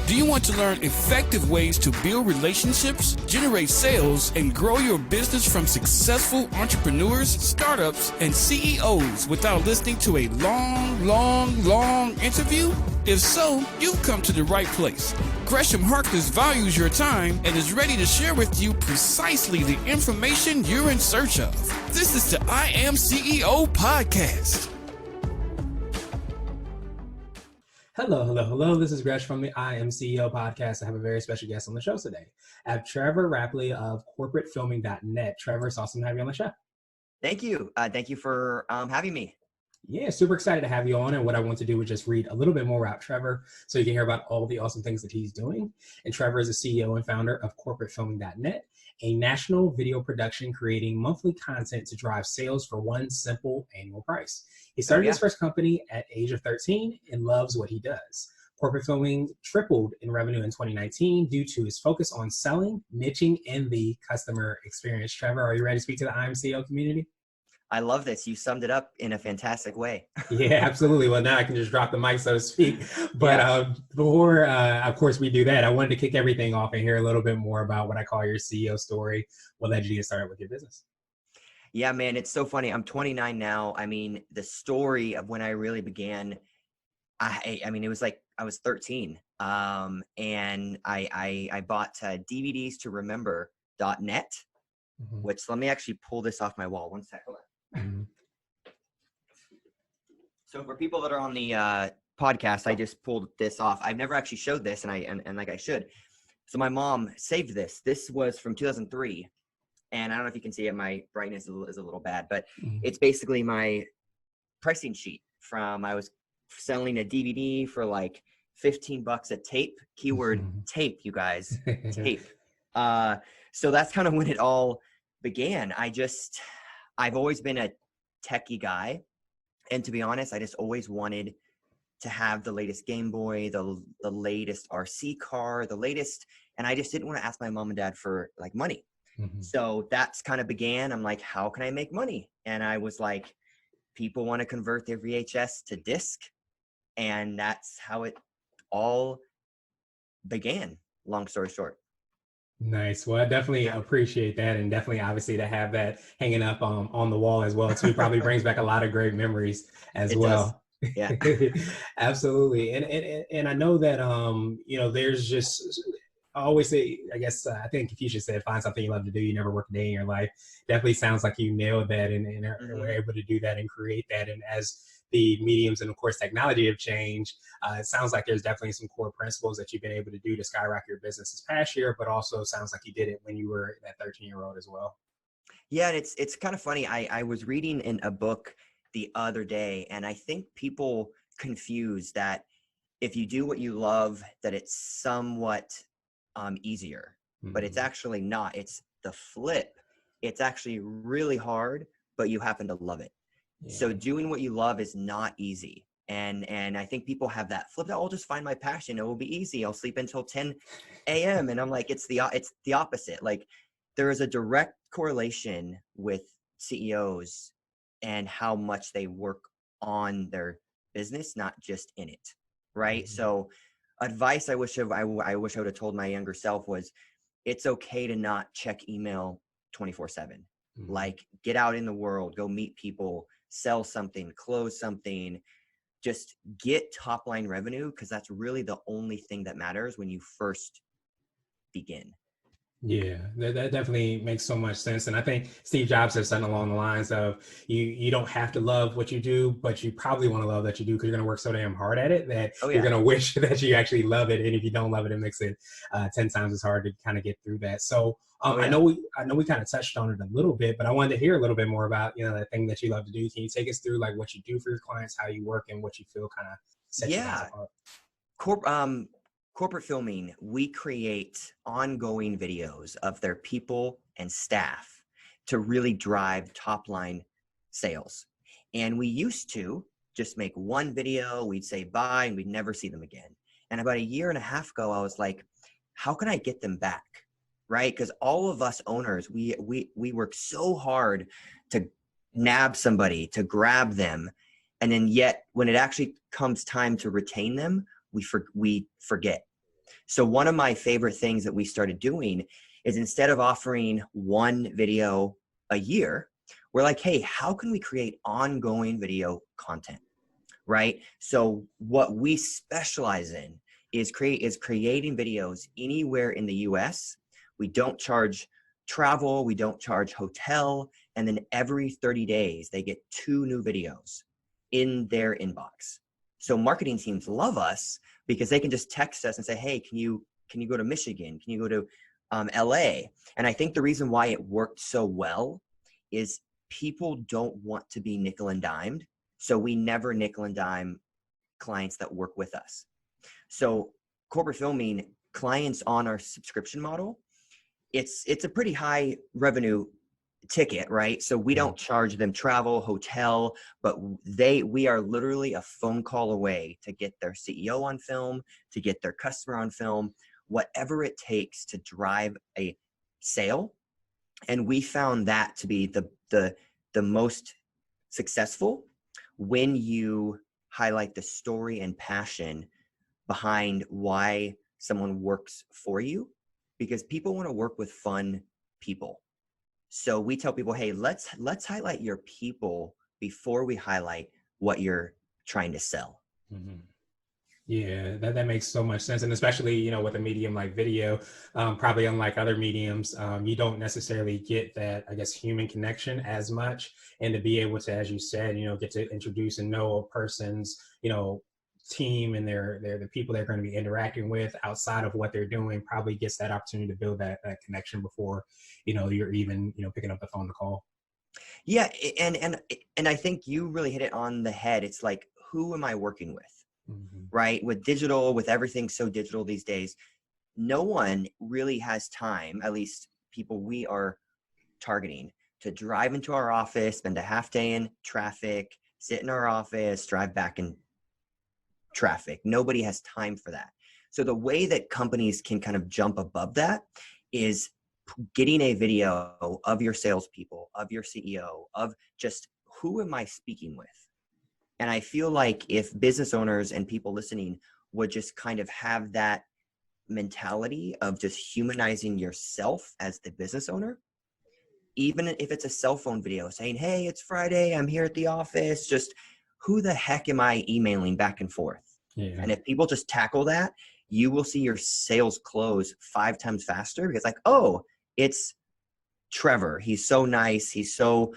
Do you want to learn effective ways to build relationships, generate sales, and grow your business from successful entrepreneurs, startups, and CEOs without listening to a long interview? If so, you've come to the right place. Gresham Harkless values your time and is ready to share with you precisely the information you're in search of. This is the I Am CEO podcast. Hello. This is Gresh from the IAM575 podcast. I have a very special guest on the show today. I have Trevor Rappleye of CorporateFilming.net. Trevor, it's awesome to have you on the show. Thank you. Thank you for having me. Yeah, super excited to have you on. And what I want to do is just read a little bit more about Trevor so you can hear about all the awesome things that he's doing. And Trevor is the CEO and founder of CorporateFilming.net, a national video production creating monthly content to drive sales for one simple annual price. He started his first company at age of 13 and loves what he does. Corporate Filming tripled in revenue in 2019 due to his focus on selling, niching, and the customer experience. Trevor, are you ready to speak to the IMCO community? I love this. You summed it up in a fantastic way. Yeah, absolutely. Well, now I can just drop the mic, so to speak. But before, of course, we do that, I wanted to kick everything off and hear a little bit more about what I call your CEO story. What led you to get started with your business? Yeah, man, it's so funny. I'm 29 now. I mean, the story of when I really began, I mean, it was like I was 13. And I bought DVDs to remember.net, which let me actually pull this off my wall. One sec. Hold on. So for people that are on the podcast, I just pulled this off. I've never actually showed this, and like I should. So my mom saved this. This was from 2003. And I don't know if you can see it. My brightness is a little bad, but it's basically my pricing sheet from, I was selling a DVD for like $15 a tape, keyword tape, you guys, tape. So that's kind of when it all began. I've always been a techie guy. And to be honest, I just always wanted to have the latest Game Boy, the latest RC car, the latest, and I just didn't want to ask my mom and dad for like money. So that's kind of began. I'm like, how can I make money? And I was like, people want to convert their VHS to disc. And that's how it all began, long story short. Nice. Well, I definitely appreciate that. And definitely, obviously, to have that hanging up on the wall as well, too, probably brings back a lot of great memories as well. Yeah, absolutely. And I know that, there's just, I always say, I guess, I think Confucius said, find something you love to do. You never work a day in your life. Definitely sounds like you nailed that and were able to do that and create that. And as the mediums and, of course, technology have changed, it sounds like there's definitely some core principles that you've been able to do to skyrocket your business this past year, but also sounds like you did it when you were that 13-year-old as well. Yeah, and it's kind of funny. I was reading in a book the other day, and I think people confuse that if you do what you love, that it's somewhat easier, but it's actually not. It's the flip. It's actually really hard, but you happen to love it. Yeah. So doing what you love is not easy. And I think people have that flip. I'll just find my passion. It will be easy. I'll sleep until 10 a.m. And I'm like, it's the opposite. Like there is a direct correlation with CEOs and how much they work on their business, not just in it. Right. So advice I wish I would have told my younger self was it's okay to not check email 24/7. Like get out in the world, go meet people, sell something, close something, just get top line revenue, because that's really the only thing that matters when you first begin. Yeah, that definitely makes so much sense. And I think Steve Jobs said something along the lines of you don't have to love what you do, but you probably want to love that you do because you're going to work so damn hard at it that you're going to wish that you actually love it. And if you don't love it, it makes it 10 times as hard to kind of get through that. So I know we kind of touched on it a little bit, but I wanted to hear a little bit more about, that thing that you love to do. Can you take us through like what you do for your clients, how you work, and what you feel kind of sets you guys apart? Corporate Filming, we create ongoing videos of their people and staff to really drive top line sales. And we used to just make one video, we'd say bye, and we'd never see them again. And about a year and a half ago, I was like, how can I get them back? Right? Because all of us owners, we work so hard to nab somebody, to grab them. And then yet when it actually comes time to retain them, we forget. So one of my favorite things that we started doing is, instead of offering one video a year, we're like, hey, how can we create ongoing video content, right? So what we specialize in is creating videos anywhere in the US. We don't charge travel, we don't charge hotel, and then every 30 days they get 2 new videos in their inbox. So marketing teams love us because they can just text us and say, hey, can you go to Michigan? Can you go to LA? And I think the reason why it worked so well is people don't want to be nickel and dimed. So we never nickel and dime clients that work with us. So corporate filming clients on our subscription model, it's a pretty high revenue ticket, right? So we don't charge them travel, hotel, but we are literally a phone call away to get their CEO on film, to get their customer on film, whatever it takes to drive a sale. And we found that to be the most successful when you highlight the story and passion behind why someone works for you, because people want to work with fun people. So we tell people, hey, let's highlight your people before we highlight what you're trying to sell. Mm-hmm. Yeah, that makes so much sense. And especially, you know, with a medium like video, probably unlike other mediums, you don't necessarily get that, I guess, human connection as much. And to be able to, as you said, you know, get to introduce and know a person's, you know, team and they're the people they're going to be interacting with outside of what they're doing, probably gets that opportunity to build that connection before, you know, you're even, you know, picking up the phone to call. Yeah. And I think you really hit it on the head. It's like, who am I working with? Mm-hmm. Right? With digital, with everything so digital these days, no one really has time, at least people we are targeting, to drive into our office, spend a half day in traffic, sit in our office, drive back in traffic. Nobody has time for that. So the way that companies can kind of jump above that is getting a video of your salespeople, of your CEO, of just who am I speaking with? And I feel like if business owners and people listening would just kind of have that mentality of just humanizing yourself as the business owner, even if it's a cell phone video saying, hey, it's Friday, I'm here at the office, just who the heck am I emailing back and forth? Yeah. And if people just tackle that, you will see your sales close 5 times faster, because like, oh, it's Trevor. He's so nice. He's so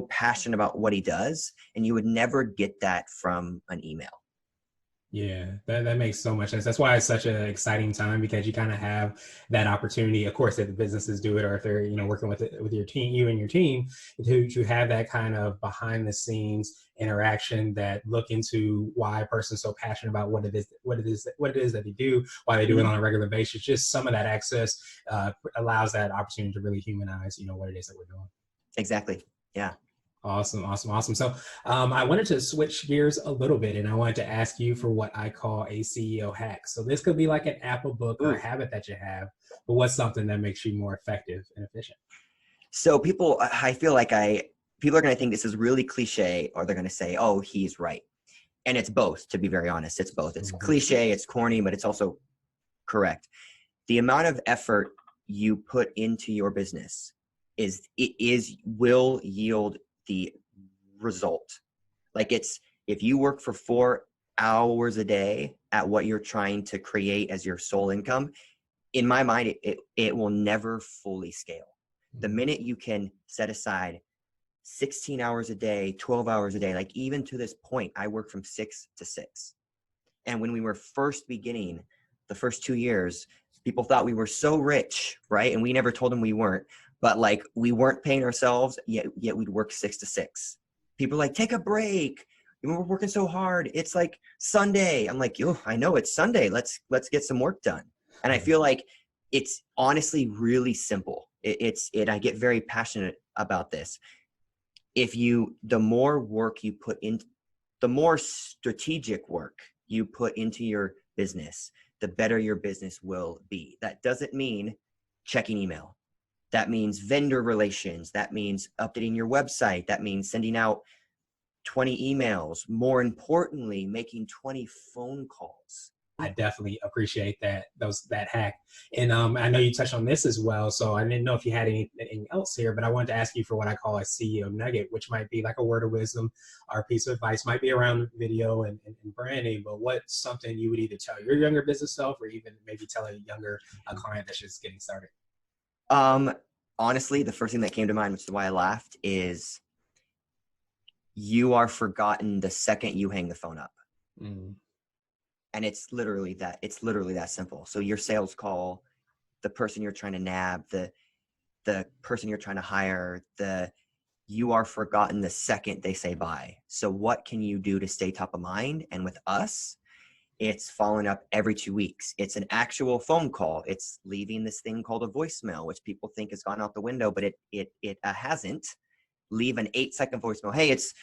passionate about what he does. And you would never get that from an email. Yeah, that makes so much sense. That's why it's such an exciting time, because you kind of have that opportunity, of course, if the businesses do it, or if they're, you know, working with your team, you and your team, to have that kind of behind the scenes interaction that look into why a person's so passionate about what it is that they do, why they do it on a regular basis. Just some of that access allows that opportunity to really humanize, you know, what it is that we're doing. Exactly. Yeah. Awesome. So I wanted to switch gears a little bit, and I wanted to ask you for what I call a CEO hack. So this could be like an Apple book or a habit that you have, but what's something that makes you more effective and efficient? So I feel like people are going to think this is really cliche, or they're going to say, oh, he's right. And it's both, to be very honest. It's both. It's cliche, it's corny, but it's also correct. The amount of effort you put into your business will yield the result. Like, if you work for 4 hours a day at what you're trying to create as your sole income, in my mind, it will never fully scale. The minute you can set aside 16 hours a day, 12 hours a day, like even to this point, I work from 6 to 6. And when we were first beginning, the first 2 years, people thought we were so rich, right? And we never told them we weren't. But like, we weren't paying ourselves, yet we'd work 6 to 6. People are like, take a break. We're working so hard. It's like Sunday. I'm like, yo, I know it's Sunday. Let's get some work done. And I feel like it's honestly really simple. I get very passionate about this. The more work you put in, the more strategic work you put into your business, the better your business will be. That doesn't mean checking email. That means vendor relations. That means updating your website. That means sending out 20 emails. More importantly, making 20 phone calls. I definitely appreciate that hack. And I know you touched on this as well, so I didn't know if you had anything else here, but I wanted to ask you for what I call a CEO nugget, which might be like a word of wisdom or a piece of advice, might be around video and branding, but what's something you would either tell your younger business self or even maybe tell a younger client that's just getting started? Honestly, the first thing that came to mind, which is why I laughed, is you are forgotten the second you hang the phone up. Mm. And it's literally that simple. So your sales call, the person you're trying to nab, the person you're trying to hire, you are forgotten the second they say bye. So what can you do to stay top of mind? And with us, it's following up every 2 weeks. It's an actual phone call. It's leaving this thing called a voicemail, which people think has gone out the window, but it hasn't. Leave an 8-second voicemail. Hey, it's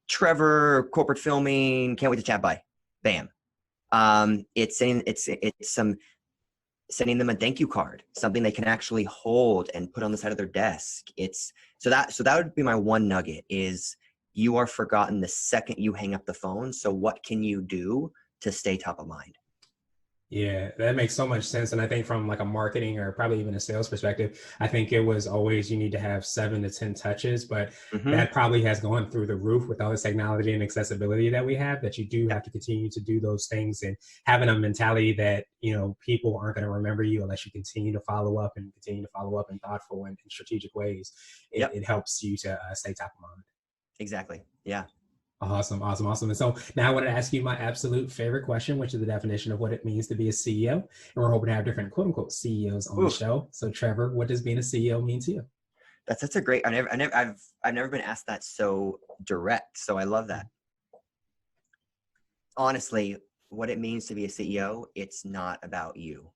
Trevor, corporate filming. Can't wait to chat. Bye. Bam. It's sending them a thank you card, something they can actually hold and put on the side of their desk. So that would be my one nugget is you are forgotten the second you hang up the phone. So what can you do to stay top of mind? Yeah, that makes so much sense. And I think from like a marketing or probably even a sales perspective, I think it was always you need to have 7 to 10 touches, but that probably has gone through the roof with all this technology and accessibility that we have, that you do have to continue to do those things and having a mentality that, people aren't going to remember you unless you continue to follow up and continue to follow up in thoughtful and strategic ways. It helps you to stay top of mind. Exactly. Yeah. Awesome. And so now I want to ask you my absolute favorite question, which is the definition of what it means to be a CEO. And we're hoping to have different quote unquote CEOs on the show. So Trevor, what does being a CEO mean to you? That's a great, I've never been asked that so direct. So I love that. Honestly, what it means to be a CEO, it's not about you.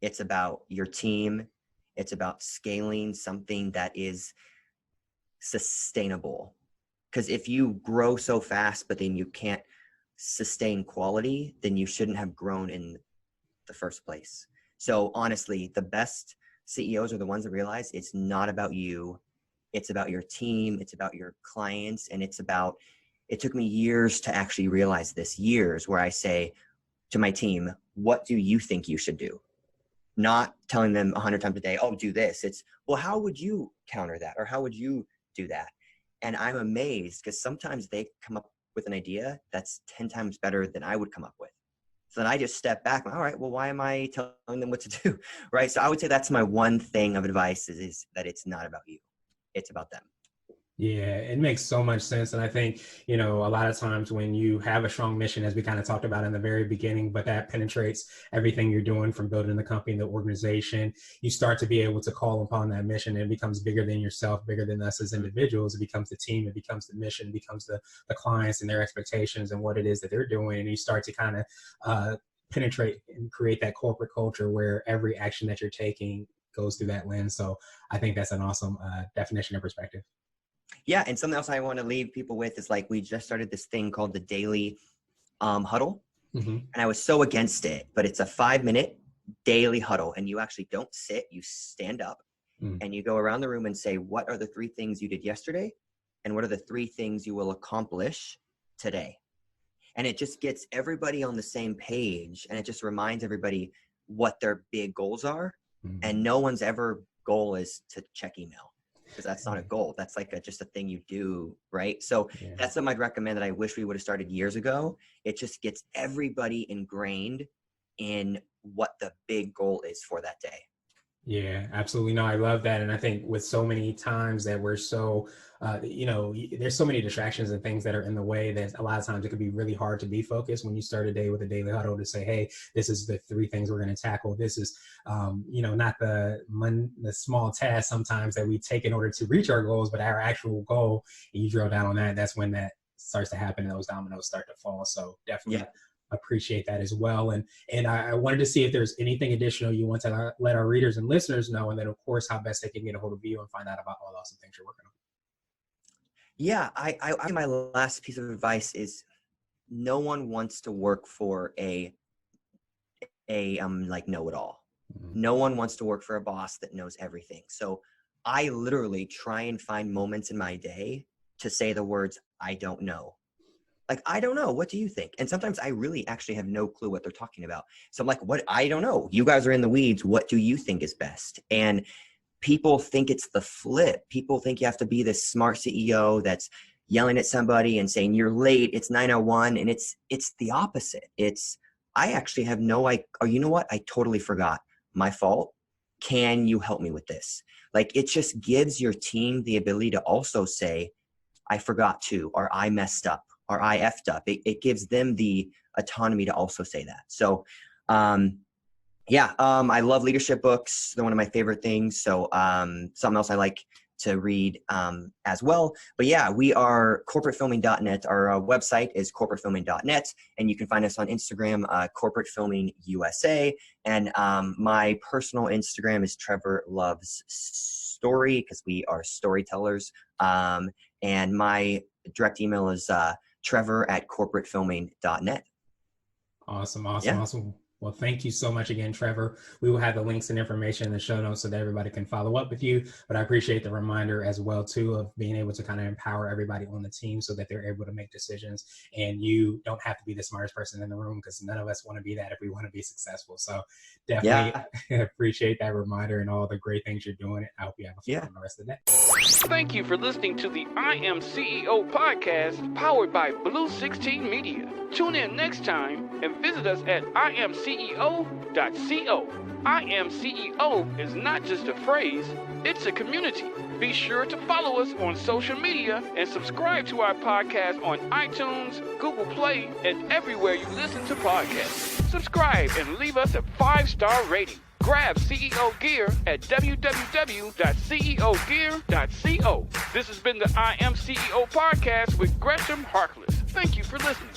It's about your team. It's about scaling something that is sustainable. Because if you grow so fast, but then you can't sustain quality, then you shouldn't have grown in the first place. So honestly, the best CEOs are the ones that realize it's not about you. It's about your team. It's about your clients. And it took me years to actually realize this, years where I say to my team, what do you think you should do? Not telling them 100 times a day, oh, do this. It's, well, how would you counter that? Or how would you do that? And I'm amazed because sometimes they come up with an idea that's 10 times better than I would come up with. So then I just step back. All right, well, why am I telling them what to do? Right. So I would say that's my one thing of advice is that it's not about you. It's about them. Yeah, it makes so much sense. And I think, a lot of times when you have a strong mission, as we kind of talked about in the very beginning, but that penetrates everything you're doing from building the company, the organization, you start to be able to call upon that mission. And it becomes bigger than yourself, bigger than us as individuals. It becomes the team, it becomes the mission, it becomes the clients and their expectations and what it is that they're doing. And you start to kind of penetrate and create that corporate culture where every action that you're taking goes through that lens. So I think that's an awesome definition and perspective. Yeah. And something else I want to leave people with is like, we just started this thing called the daily huddle. And I was so against it, but it's a 5-minute daily huddle. And you actually don't sit, you stand up and you go around the room and say, what are the 3 things you did yesterday? And what are the 3 things you will accomplish today? And it just gets everybody on the same page. And it just reminds everybody what their big goals are. And no one's ever goal is to check email. Because that's not a goal. That's like just a thing you do, right? So that's something I'd recommend that I wish we would have started years ago. It just gets everybody ingrained in what the big goal is for that day. Yeah, absolutely. No, I love that. And I think with so many times that we're so, there's so many distractions and things that are in the way that a lot of times it could be really hard to be focused when you start a day with a daily huddle to say, hey, this is the 3 things we're going to tackle. This is, not the small tasks sometimes that we take in order to reach our goals, but our actual goal. And you drill down on that. That's when that starts to happen and those dominoes start to fall. So definitely appreciate that as well. And I wanted to see if there's anything additional you want to let our readers and listeners know, and then of course how best they can get a hold of you and find out about all the awesome things you're working on. Yeah, I my last piece of advice is no one wants to work for a like know-it-all. No one wants to work for a boss that knows everything. So I literally try and find moments in my day to say the words, I don't know. Like, I don't know. What do you think? And sometimes I really actually have no clue what they're talking about. So I'm like, what? I don't know. You guys are in the weeds. What do you think is best? And people think it's the flip. People think you have to be this smart CEO that's yelling at somebody and saying, you're late, it's 9:01. And it's the opposite. I actually have oh, you know what? I totally forgot. My fault. Can you help me with this? Like, it just gives your team the ability to also say, I forgot to, or I messed up, or I effed up. It gives them the autonomy to also say that. So, I love leadership books. They're one of my favorite things. So, something else I like to read as well. But yeah, we are corporatefilming.net. Our website is corporatefilming.net, and you can find us on Instagram, corporatefilmingusa. And my personal Instagram is Trevor Loves Story, because we are storytellers. And my direct email is trevor@corporatefilming.net. Awesome. Well, thank you so much again, Trevor. We will have the links and information in the show notes so that everybody can follow up with you. But I appreciate the reminder as well, too, of being able to kind of empower everybody on the team so that they're able to make decisions. And you don't have to be the smartest person in the room, because none of us want to be that if we want to be successful. So definitely appreciate that reminder and all the great things you're doing. I hope you have a fun the rest of the day. Thank you for listening to the I Am CEO podcast, powered by Blue 16 Media. Tune in next time and visit us at IAM575.co. IAM575 is not just a phrase, it's a community. Be sure to follow us on social media and subscribe to our podcast on iTunes, Google Play, and everywhere you listen to podcasts. Subscribe and leave us a 5-star rating. Grab CEO gear at www.ceogear.co. This has been the I Am CEO podcast with Gresham Harkless. Thank you for listening.